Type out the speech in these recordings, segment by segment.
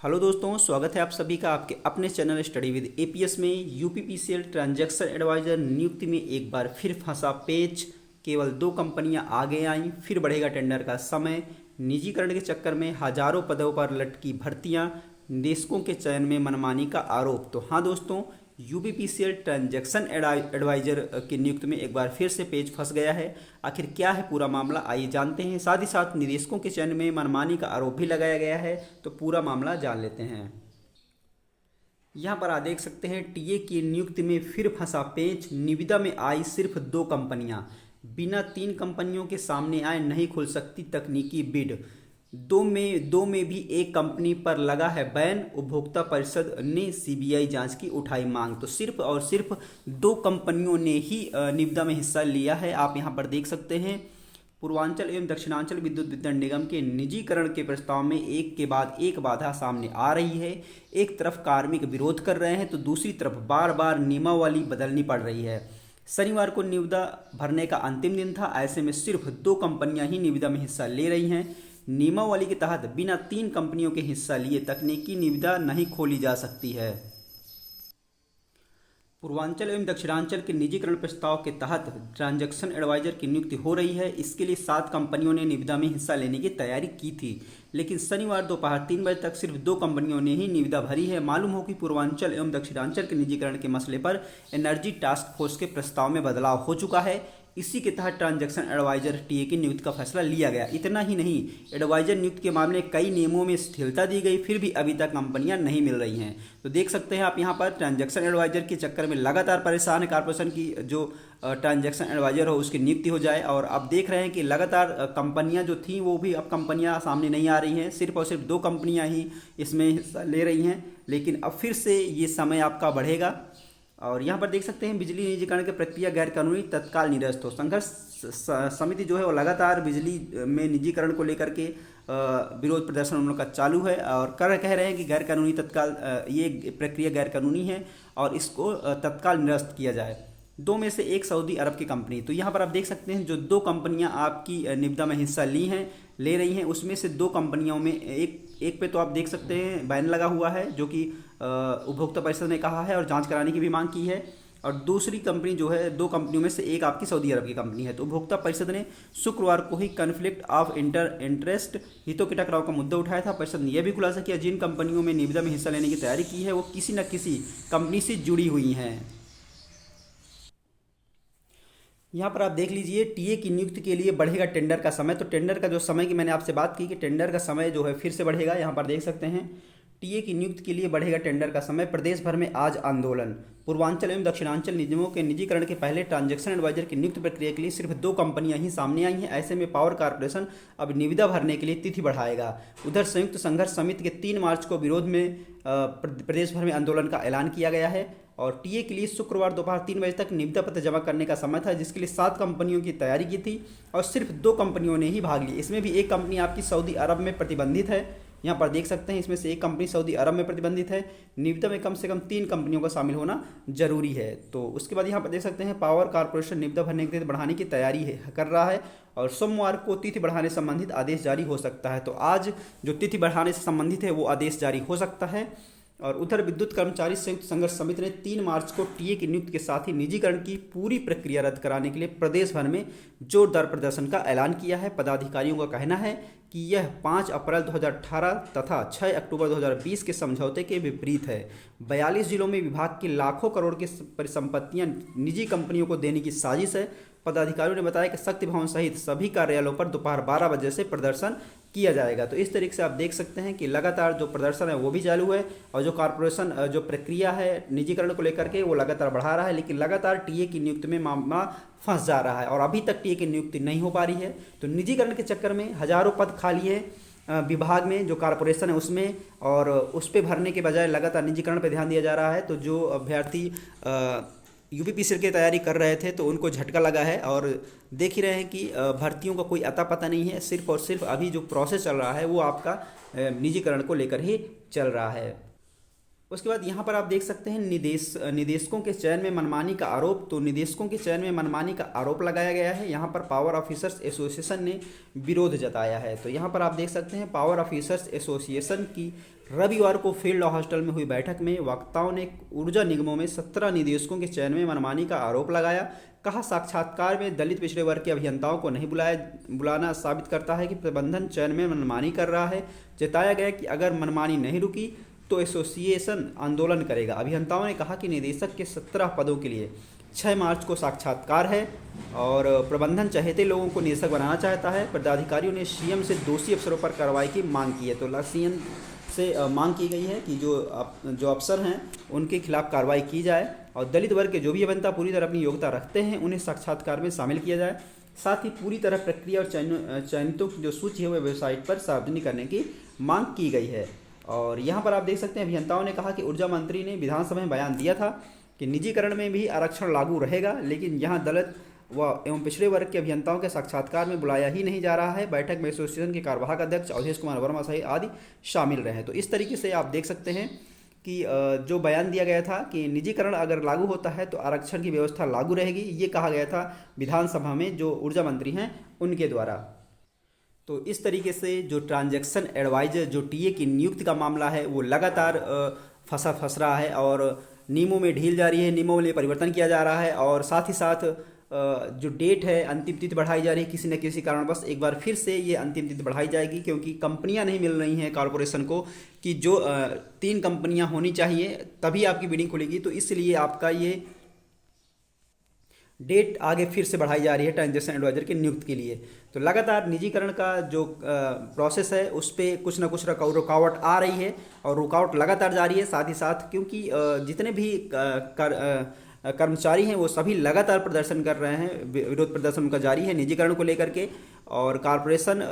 Hello दोस्तों, स्वागत है आप सभी का आपके अपने चैनल स्टडी विद एपीएस में। यूपीपीसीएल ट्रांजैक्शन एडवाइजर नियुक्ति में एक बार फिर फंसा पेच। केवल 2 कंपनियां आगे आईं, फिर बढ़ेगा टेंडर का समय। निजीकरण के चक्कर में हजारों पदों पर लटकी भर्तियां, निदेशकों के चयन में मनमानी का आरोप। तो हाँ दोस्तों, यूपीपीसीएल ट्रांजैक्शन एडवाइजर की नियुक्ति में एक बार फिर से पेच फंस गया है। आखिर क्या है पूरा मामला, आइए जानते हैं। साथ ही साथ निदेशकों के चयन में मनमानी का आरोप भी लगाया गया है, तो पूरा मामला जान लेते हैं। यहाँ पर आप देख सकते हैं, टीए की नियुक्ति में फिर फंसा पेच। निविदा में आई सिर्फ 2 कंपनियां, बिना 3 कंपनियों के सामने आए नहीं खुल सकती तकनीकी बिड। दो में भी एक कंपनी पर लगा है बैन। उपभोक्ता परिषद ने सीबीआई जांच की उठाई मांग। तो सिर्फ और सिर्फ 2 कंपनियों ने ही निविदा में हिस्सा लिया है। आप यहाँ पर देख सकते हैं, पूर्वांचल एवं दक्षिणांचल विद्युत वितरण निगम के निजीकरण के प्रस्ताव में एक के बाद एक बाधा सामने आ रही है। एक तरफ कार्मिक विरोध कर रहे हैं, तो दूसरी तरफ बार बार नियमावली बदलनी पड़ रही है। शनिवार को निविदा भरने का अंतिम दिन था। ऐसे में सिर्फ 2 कंपनियां ही निविदा में हिस्सा ले रही हैं। नियमावली के तहत बिना 3 कंपनियों के हिस्सा लिए तकनीकी निविदा नहीं खोली जा सकती है। पूर्वांचल एवं दक्षिणांचल के निजीकरण प्रस्ताव के तहत ट्रांजैक्शन एडवाइजर की नियुक्ति हो रही है। इसके लिए 7 कंपनियों ने निविदा में हिस्सा लेने की तैयारी की थी, लेकिन शनिवार दोपहर 3 बजे तक सिर्फ 2 कंपनियों ने ही निविदा भरी है। मालूम हो कि पूर्वांचल एवं दक्षिणांचल के निजीकरण के मसले पर एनर्जी टास्क फोर्स के प्रस्ताव में बदलाव हो चुका है। इसी के तहत ट्रांजैक्शन एडवाइजर टीए की नियुक्ति का फैसला लिया गया। इतना ही नहीं, एडवाइजर नियुक्ति के मामले में कई नियमों में शिथिलता दी गई, फिर भी अभी तक कंपनियां नहीं मिल रही हैं। तो देख सकते हैं आप यहाँ पर, ट्रांजैक्शन एडवाइजर के चक्कर में लगातार परेशान है कॉर्पोरेशन की जो ट्रांजैक्शन एडवाइजर हो उसकी नियुक्ति हो जाए। और अब देख रहे हैं कि लगातार कंपनियां जो थी वो भी अब कंपनियां सामने नहीं आ रही हैं। सिर्फ और सिर्फ 2 कंपनियां ही इसमें हिस्सा ले रही हैं, लेकिन अब फिर से ये समय आपका बढ़ेगा। और यहाँ पर देख सकते हैं, बिजली निजीकरण की प्रक्रिया गैर कानूनी तत्काल निरस्त हो। संघर्ष समिति जो है वो लगातार बिजली में निजीकरण को लेकर के विरोध प्रदर्शन उन लोग का चालू है और कह रहे हैं कि गैर कानूनी तत्काल ये प्रक्रिया गैर कानूनी है और इसको तत्काल निरस्त किया जाए। 2 में से एक सऊदी अरब की कंपनी। तो यहाँ पर आप देख सकते हैं, जो 2 कंपनियां आपकी निविदा में हिस्सा ले रही हैं, उसमें से 2 कंपनियों में एक पे तो आप देख सकते हैं बैन लगा हुआ है, जो कि उपभोक्ता परिषद ने कहा है और जांच कराने की भी मांग की है। और दूसरी कंपनी जो है, 2 कंपनियों में से एक आपकी सऊदी अरब की कंपनी है। तो उपभोक्ता परिषद ने शुक्रवार को ही कन्फ्लिक्ट ऑफ इंटरेस्ट, हितों के टकराव का मुद्दा उठाया था। परिषद ने यह भी खुलासा किया, जिन कंपनियों में निविदा में हिस्सा लेने की तैयारी की है वो किसी न किसी कंपनी से जुड़ी हुई हैं। यहाँ पर आप देख लीजिए, टीए की नियुक्ति के लिए बढ़ेगा टेंडर का समय। तो टेंडर का जो समय की मैंने आपसे बात की कि टेंडर का समय जो है फिर से बढ़ेगा। यहाँ पर देख सकते हैं, टीए की नियुक्ति के लिए बढ़ेगा टेंडर का समय। प्रदेश भर में आज आंदोलन। पूर्वांचल एवं दक्षिणांचल निगमों के निजीकरण के पहले ट्रांजैक्शन एडवाइजर की नियुक्ति प्रक्रिया के लिए सिर्फ 2 कंपनियां ही सामने आई हैं। ऐसे में पावर कॉर्पोरेशन अब निविदा भरने के लिए तिथि बढ़ाएगा। उधर संयुक्त संघर्ष समिति के 3 मार्च को विरोध में प्रदेश भर में आंदोलन का ऐलान किया गया है। और टीए के लिए शुक्रवार दोपहर 3 बजे तक निविदा पत्र जमा करने का समय था, जिसके लिए 7 कंपनियों की तैयारी की थी और सिर्फ 2 कंपनियों ने ही भाग लिया। इसमें भी एक कंपनी आपकी सऊदी अरब में प्रतिबंधित है। यहाँ पर देख सकते हैं, इसमें से एक कंपनी सऊदी अरब में प्रतिबंधित है। निविदा में कम से कम 3 कंपनियों का शामिल होना जरूरी है। तो उसके बाद यहाँ पर देख सकते हैं, पावर कॉर्पोरेशन निविदा भरने की तिथि बढ़ाने की तैयारी कर रहा है और सोमवार को तिथि बढ़ाने से संबंधित आदेश जारी हो सकता है। तो आज जो तिथि बढ़ाने से संबंधित है वो आदेश जारी हो सकता है। और उधर विद्युत कर्मचारी संयुक्त संघर्ष समिति ने 3 मार्च को टीए की नियुक्ति के साथ ही निजीकरण की पूरी प्रक्रिया रद्द कराने के लिए प्रदेश भर में जोरदार प्रदर्शन का ऐलान किया है। पदाधिकारियों का कहना है कि यह 5 अप्रैल 2018 तथा 6 अक्टूबर 2020 के समझौते के विपरीत है। 42 जिलों में विभाग की लाखों करोड़ की परिसंपत्तियां निजी कंपनियों को देने की साजिश है। पदाधिकारियों ने बताया कि शक्ति भवन सहित सभी कार्यालयों पर दोपहर 12 बजे से प्रदर्शन किया जाएगा। तो इस तरीके से आप देख सकते हैं कि लगातार जो प्रदर्शन है वो भी चालू है और जो कॉर्पोरेशन जो प्रक्रिया है निजीकरण को लेकर के वो लगातार बढ़ा रहा है, लेकिन लगातार टीए की नियुक्ति में मामला फंस जा रहा है और अभी तक टीए की नियुक्ति नहीं हो पा रही है। तो निजीकरण के चक्कर में हजारों पद खाली है विभाग में, जो कॉर्पोरेशन है उसमें, और उस पर भरने के बजाय लगातार निजीकरण पर ध्यान दिया जा रहा है। तो जो अभ्यर्थी यूपीपीसीएल की तैयारी कर रहे थे तो उनको झटका लगा है और देख ही रहे हैं कि भर्तियों का कोई अता पता नहीं है। सिर्फ और सिर्फ अभी जो प्रोसेस चल रहा है वो आपका निजीकरण को लेकर ही चल रहा है। उसके बाद यहाँ पर आप देख सकते हैं निदेशकों के चयन में मनमानी का आरोप। तो निदेशकों के चयन में मनमानी का आरोप लगाया गया है। यहाँ पर पावर ऑफिसर्स एसोसिएशन ने विरोध जताया है। तो यहाँ पर आप देख सकते हैं पावर ऑफिसर्स एसोसिएशन की रविवार को फील्ड हॉस्टल में हुई बैठक में वक्ताओं ने ऊर्जा निगमों में 17 निदेशकों के चयन में मनमानी का आरोप लगाया। कहा, साक्षात्कार में दलित पिछड़े वर्ग के अभियंताओं को नहीं बुलाना साबित करता है कि प्रबंधन चयन में मनमानी कर रहा है। चेताया गया कि अगर मनमानी नहीं रुकी तो एसोसिएशन आंदोलन करेगा। अभियंताओं ने कहा कि निदेशक के 17 पदों के लिए 6 मार्च को साक्षात्कार है और प्रबंधन चहेते लोगों को निदेशक बनाना चाहता है। पदाधिकारियों ने सीएम से दोषी अफसरों पर कार्रवाई की मांग की है। तो सीएम से मांग की गई है कि जो अफसर हैं उनके खिलाफ कार्रवाई की जाए और दलित वर्ग के जो भी अभियंता पूरी तरह अपनी योग्यता रखते हैं उन्हें साक्षात्कार में शामिल किया जाए। साथ ही पूरी तरह प्रक्रिया और चयनितों की जो सूची है वह वेबसाइट पर सार्वजनिक करने की मांग की गई है। और यहाँ पर आप देख सकते हैं अभियंताओं ने कहा कि ऊर्जा मंत्री ने विधानसभा में बयान दिया था कि निजीकरण में भी आरक्षण लागू रहेगा, लेकिन यहाँ दलित व एवं पिछड़े वर्ग के अभियंताओं के साक्षात्कार में बुलाया ही नहीं जा रहा है। बैठक में एसोसिएशन के कार्यवाहक अध्यक्ष अवधेश कुमार वर्मा सहित आदि शामिल रहे हैं। तो इस तरीके से आप देख सकते हैं कि जो बयान दिया गया था कि निजीकरण अगर लागू होता है तो आरक्षण की व्यवस्था लागू रहेगी, ये कहा गया था विधानसभा में जो ऊर्जा मंत्री हैं उनके द्वारा। तो इस तरीके से जो ट्रांजैक्शन एडवाइजर जो टीए की नियुक्ति का मामला है वो लगातार फंस रहा है और नियमों में ढील जारी है, नियमों में परिवर्तन किया जा रहा है और साथ ही साथ जो डेट है अंतिम तिथि बढ़ाई जा रही है। किसी न किसी कारणवश एक बार फिर से ये अंतिम तिथि बढ़ाई जाएगी क्योंकि कंपनियां नहीं मिल रही हैं कॉरपोरेशन को कि जो 3 कंपनियां होनी चाहिए तभी आपकी बिडिंग खुलेगी। तो इसलिए आपका ये डेट आगे फिर से बढ़ाई जा रही है ट्रांजैक्शन एडवाइजर की नियुक्ति के लिए। तो लगातार निजीकरण का जो प्रोसेस है उस पर कुछ ना कुछ रुकावट आ रही है और रुकावट लगातार जारी है। साथ ही साथ क्योंकि जितने भी कर्मचारी हैं वो सभी लगातार प्रदर्शन कर रहे हैं, विरोध प्रदर्शन उनका जारी है निजीकरण को लेकर के और कॉरपोरेशन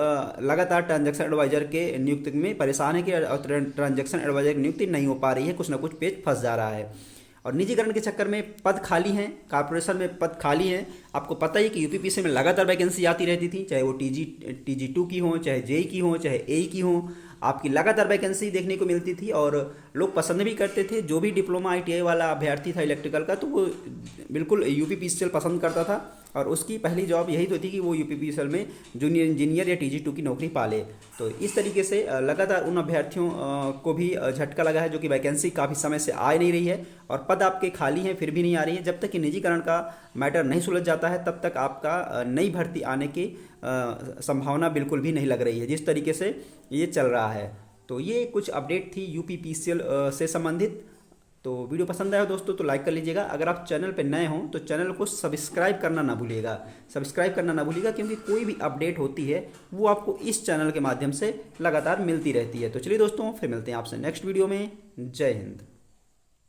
लगातार ट्रांजैक्शन एडवाइजर के नियुक्ति में परेशान है कि ट्रांजैक्शन एडवाइजर की नियुक्ति नहीं हो पा रही है, कुछ ना कुछ पेच फंस जा रहा है। और निजीकरण के चक्कर में पद खाली हैं, कॉर्पोरेशन में पद खाली हैं। आपको पता ही कि यूपीपीसी में लगातार वैकेंसी आती रहती थी, चाहे वो TG2 की हो, चाहे जेई की हो, चाहे एई की हो, आपकी लगातार वैकेंसी देखने को मिलती थी और लोग पसंद भी करते थे। जो भी डिप्लोमा ITI वाला अभ्यर्थी था इलेक्ट्रिकल का तो वो बिल्कुल यूपीपीसीएल पसंद करता था और उसकी पहली जॉब यही तो थी कि वो यूपीपीसीएल में जूनियर इंजीनियर या TG2 की नौकरी पाले। तो इस तरीके से लगातार उन अभ्यर्थियों को भी झटका लगा है जो कि वैकेंसी काफ़ी समय से आ नहीं रही है और पद आपके खाली हैं फिर भी नहीं आ रही है। जब तक कि निजीकरण का मैटर नहीं सुलझ जाता है तब तक आपका नई भर्ती आने की संभावना बिल्कुल भी नहीं लग रही है जिस तरीके से ये चल रहा है। तो ये कुछ अपडेट थी यूपीपीसीएल से संबंधित। तो वीडियो पसंद आया दोस्तों तो लाइक कर लीजिएगा। अगर आप चैनल पर नए हों तो चैनल को सब्सक्राइब करना ना भूलिएगा, क्योंकि कोई भी अपडेट होती है वो आपको इस चैनल के माध्यम से लगातार मिलती रहती है। तो चलिए दोस्तों फिर मिलते हैं आपसे नेक्स्ट वीडियो में। जय हिंद।